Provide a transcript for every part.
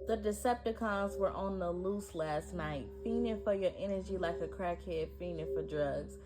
The Decepticons were on the loose last night, fiending for your energy like a crackhead fiending for drugs.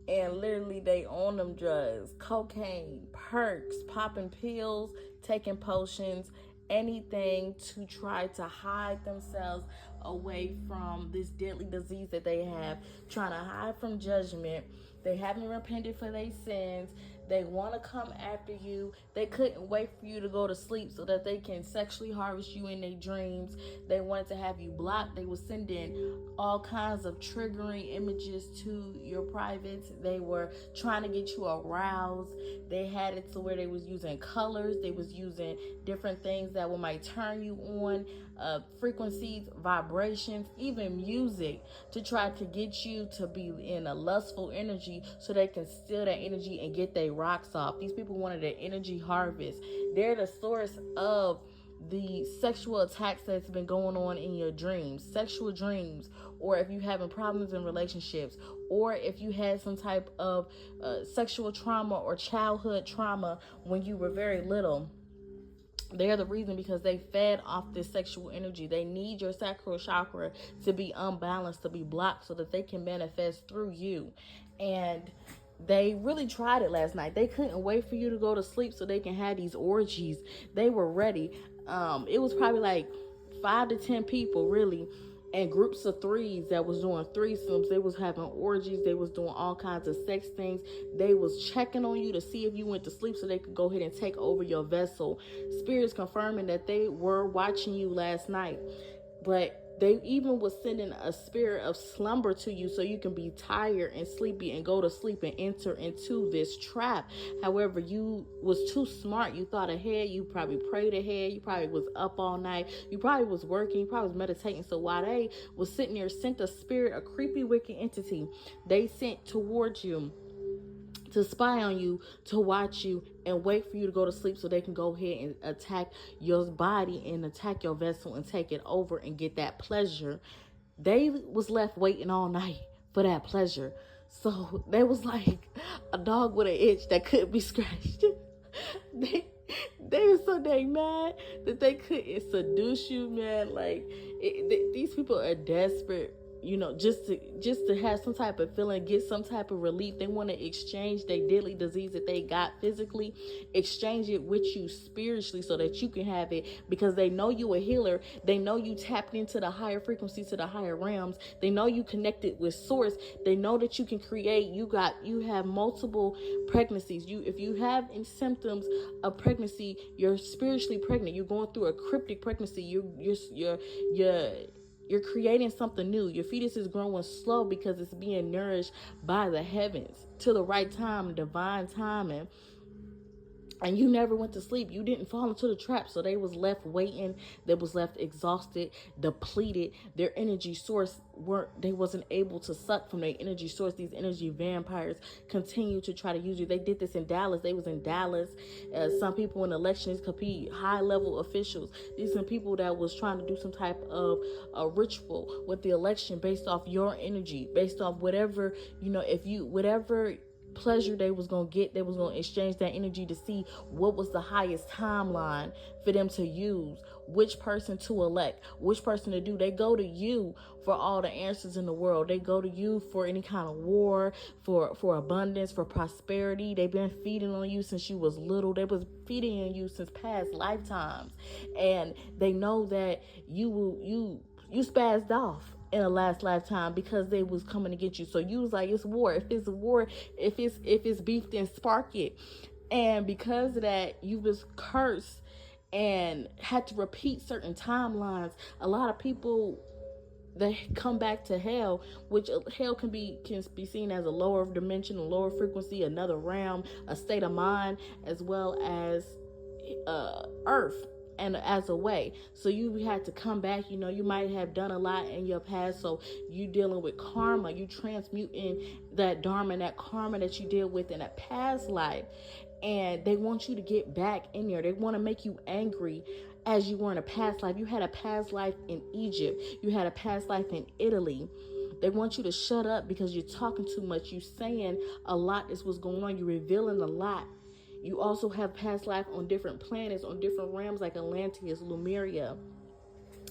And literally, they on them drugs, cocaine, perks, popping pills, taking potions, anything to try to hide themselves away from this deadly disease that they have, trying to hide from judgment. They haven't repented for their sins. They want to come after you. They couldn't wait for you to go to sleep so that they can sexually harvest you in their dreams. They wanted to have you blocked. They were sending all kinds of triggering images to your privates. They were trying to get you aroused. They had it to where they was using colors. They was using different things that might turn you on, frequencies, vibrations, even music, to try to get you to be in a lustful energy so they can steal that energy and get their rocks off. These people wanted an energy harvest. They're the source of the sexual attacks that's been going on in your dreams, sexual dreams, or if you're having problems in relationships, or if you had some type of sexual trauma or childhood trauma when you were very little. They're the reason, because they fed off this sexual energy. They need your sacral chakra to be unbalanced, to be blocked, so that they can manifest through you. And they really tried it last night. They couldn't wait for you to go to sleep so they can have these orgies. They were ready. It was probably like 5 to 10 people, really, and groups of threes that was doing threesomes. They was having orgies. They was doing all kinds of sex things. They was checking on you to see if you went to sleep so they could go ahead and take over your vessel. Spirits confirming that they were watching you last night. But they even was sending a spirit of slumber to you so you can be tired and sleepy and go to sleep and enter into this trap. However, you was too smart. You thought ahead. You probably prayed ahead. You probably was up all night. You probably was working. You probably was meditating. So while they was sitting there, sent a spirit, a creepy, wicked entity, they sent towards you to spy on you, to watch you, and wait for you to go to sleep so they can go ahead and attack your body and attack your vessel and take it over and get that pleasure. They was left waiting all night for that pleasure. So they was like a dog with an itch that couldn't be scratched. They were so dang mad that they couldn't seduce you, man. Like these people are desperate, just to have some type of feeling, get some type of relief. They want to exchange their deadly disease that they got physically, exchange it with you spiritually so that you can have it, because they know you a healer. They know you tapped into the higher frequencies, to the higher realms. They know you connected with source. They know that you can create. You have multiple pregnancies. If you have any symptoms of pregnancy, you're spiritually pregnant. You're going through a cryptic pregnancy. You're creating something new. Your fetus is growing slow because it's being nourished by the heavens to the right time, divine timing. And you never went to sleep. You didn't fall into the trap. So they was left waiting. They was left exhausted, depleted. Their energy source they wasn't able to suck from their energy source. These energy vampires continue to try to use you. They did this in Dallas. They was in Dallas. Some people in elections could be high level officials. These are people that was trying to do some type of a ritual with the election based off your energy, based off whatever, whatever pleasure they was going to get. They was going to exchange that energy to see what was the highest timeline for them to use, which person to elect, which person to do. They go to you for all the answers in the world. They go to you for any kind of war, for abundance, for prosperity. They've been feeding on you since you was little. They was feeding on you since past lifetimes, and they know that you spazzed off in a last lifetime because they was coming to get you. So you was like, it's war. If it's war, if it's beef, then spark it. And because of that, you was cursed and had to repeat certain timelines. A lot of people, they come back to hell, which hell can be seen as a lower dimension, a lower frequency, another realm, a state of mind, as well as earth. And as a way, so you had to come back. You might have done a lot in your past, so you dealing with karma. You transmuting that dharma, that karma that you deal with in a past life, and they want you to get back in there. They want to make you angry as you were in a past life. You had a past life in Egypt. You had a past life in Italy. They want you to shut up because you're talking too much. You saying a lot is what's going on. You're revealing a lot. You also have past life on different planets, on different realms like Atlantis, Lemuria.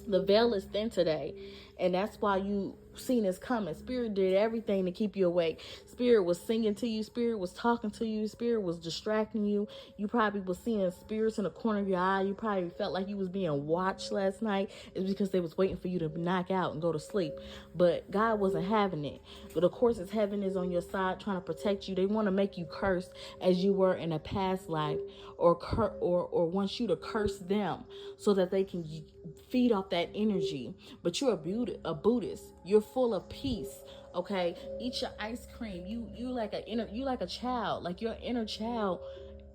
The veil is thin today, and that's why you seen this coming. Spirit did everything to keep you awake. Spirit was singing to you. Spirit was talking to you. Spirit was distracting you. You probably was seeing spirits in the corner of your eye. You probably felt like you was being watched last night. It's because they was waiting for you to knock out and go to sleep. But God wasn't having it. But of course, as heaven is on your side trying to protect you, they want to make you cursed as you were in a past life, or want you to curse them so that they can feed off that energy. But you're a Buddhist. You're full of peace. Okay, eat your ice cream. You like a child. Like your inner child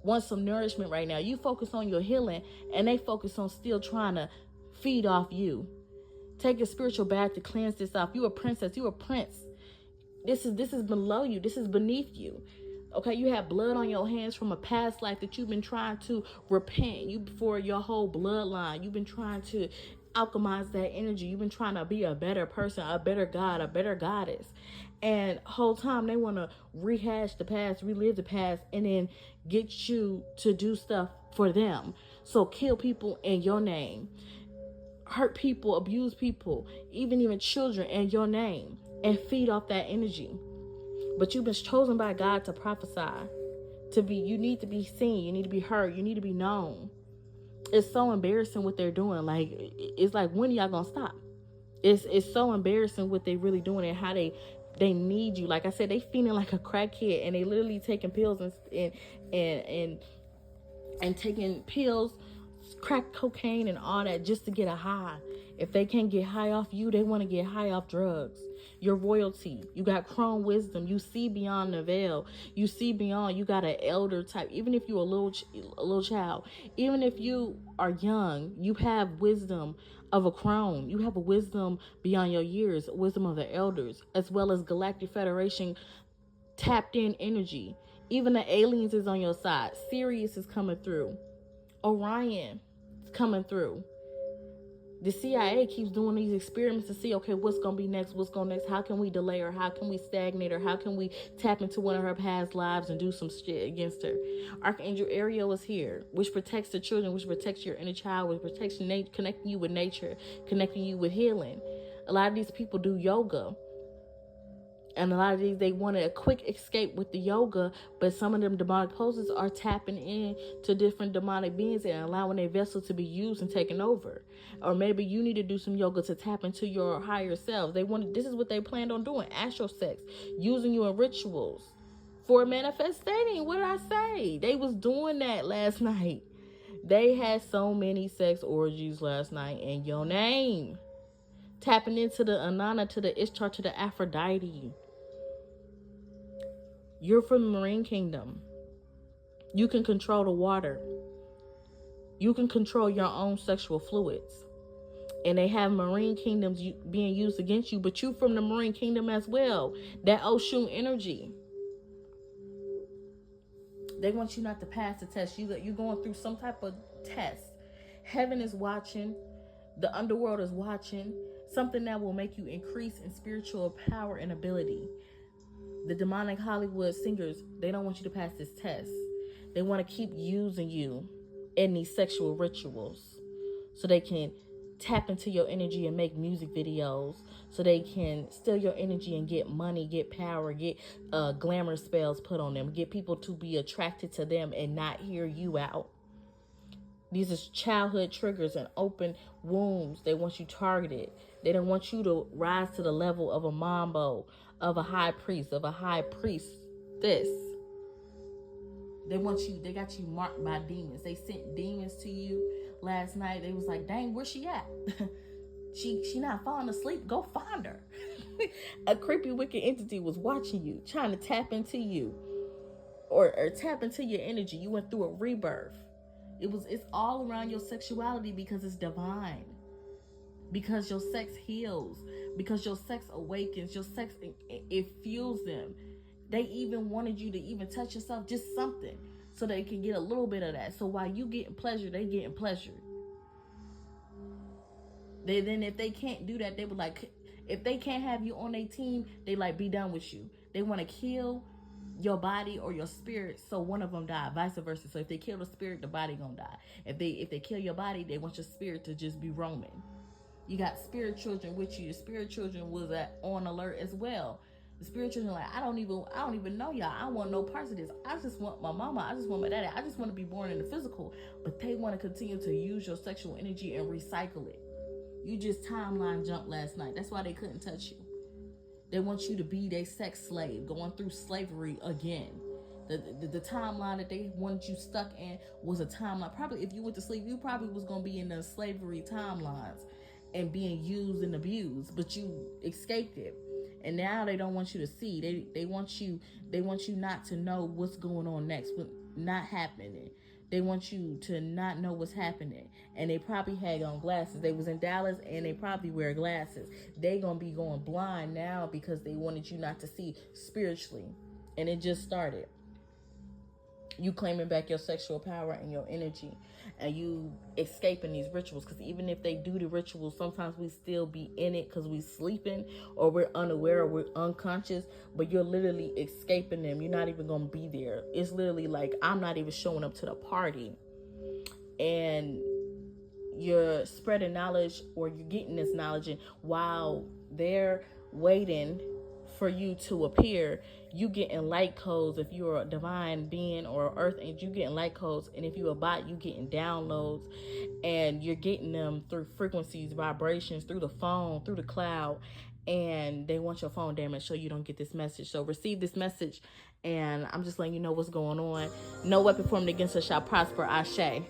wants some nourishment right now. You focus on your healing, and they focus on still trying to feed off you. Take a spiritual bath to cleanse this off. You a princess. You a prince. This is below you. This is beneath you. Okay, you have blood on your hands from a past life that you've been trying to repent. For your whole bloodline, you've been trying to alchemize that energy. You've been trying to be a better person, a better god, a better goddess. And whole time they want to rehash the past, relive the past, and then get you to do stuff for them. So kill people in your name, hurt people, abuse people, even children in your name, and feed off that energy. But you've been chosen by God to prophesy. You need to be seen. You need to be heard. You need to be known. It's so embarrassing what they're doing. Like, it's like, when are y'all gonna stop? It's so embarrassing what they really doing and how they need you. Like I said, they feeling like a crackhead, and they literally taking pills and taking pills, crack cocaine and all that just to get a high. If they can't get high off you, they want to get high off drugs. Your royalty. You got chrome wisdom. You see beyond the veil. You see beyond. You got an elder type. Even if you're a little child, even if you are young, you have wisdom of a crone. You have a wisdom beyond your years, wisdom of the elders, as well as Galactic Federation tapped in energy. Even the aliens is on your side. Sirius is coming through. Orion is coming through. The CIA keeps doing these experiments to see, okay, what's going to be next? What's going next? How can we delay her? How can we stagnate her? How can we tap into one of her past lives and do some shit against her? Archangel Ariel is here, which protects the children, which protects your inner child, which protects connecting you with nature, connecting you with healing. A lot of these people do yoga. And a lot of these, they wanted a quick escape with the yoga, but some of them demonic poses are tapping in to different demonic beings and allowing their vessel to be used and taken over. Or maybe you need to do some yoga to tap into your higher self. This is what they planned on doing, astral sex, using you in rituals for manifesting. What did I say? They was doing that last night. They had so many sex orgies last night in your name. Tapping into the Inanna, to the Ishtar, to the Aphrodite. You're from the Marine Kingdom. You can control the water. You can control your own sexual fluids. And they have Marine Kingdoms being used against you, but you from the Marine Kingdom as well. That Oshun energy. They want you not to pass the test. You're going through some type of test. Heaven is watching. The underworld is watching. Something that will make you increase in spiritual power and ability. The demonic Hollywood singers, they don't want you to pass this test. They want to keep using you in these sexual rituals so they can tap into your energy and make music videos, so they can steal your energy and get money, get power, get glamour spells put on them, get people to be attracted to them and not hear you out. These are childhood triggers and open wounds. They want you targeted. They don't want you to rise to the level of a mambo, of a high priest, of a high priestess. They got you marked by demons. They sent demons to you last night. They was like, dang, where's she at? she not falling asleep. Go find her. A creepy, wicked entity was watching you, trying to tap into you or tap into your energy. You went through a rebirth. It's all around your sexuality because it's divine. Because your sex heals. Because your sex awakens. Your sex, it fuels them. They even wanted you to even touch yourself, just something, so they can get a little bit of that. So while you getting pleasure, they getting pleasure. Then if they can't do that, they would like, if they can't have you on their team, they like be done with you. They want to kill your body or your spirit, so one of them die, vice versa. So if they kill the spirit, the body gonna die. If they kill your body, they want your spirit to just be roaming. You got spirit children with you. The spirit children was on alert as well. The spirit children like, I don't even know y'all. I want no parts of this. I just want my mama. I just want my daddy. I just want to be born in the physical. But they want to continue to use your sexual energy and recycle it. You just timeline jumped last night. That's why they couldn't touch you. They want you to be their sex slave, going through slavery again. The timeline that they wanted you stuck in was a timeline. Probably if you went to sleep, you probably was going to be in the slavery timelines and being used and abused, but you escaped it. And now they don't want you to see. They want you not to know what's going on next, what's not happening. They want you to not know what's happening. And they probably had on glasses. They was in Dallas and they probably wear glasses. They gonna be going blind now because they wanted you not to see spiritually. And it just started. You claiming back your sexual power and your energy, and you escaping these rituals. Because even if they do the rituals, sometimes we still be in it because we sleeping or we're unaware or we're unconscious, but you're literally escaping them. You're not even gonna be there. It's literally like, I'm not even showing up to the party, and you're spreading knowledge, or you're getting this knowledge, and while they're waiting for you to appear, you getting light codes. If you're a divine being or earth angel, you getting light codes. And if you're a bot, you getting downloads, and you're getting them through frequencies, vibrations, through the phone, through the cloud. And they want your phone damaged so you don't get this message. So receive this message, and I'm just letting you know what's going on. No weapon formed against us shall prosper. Ashe.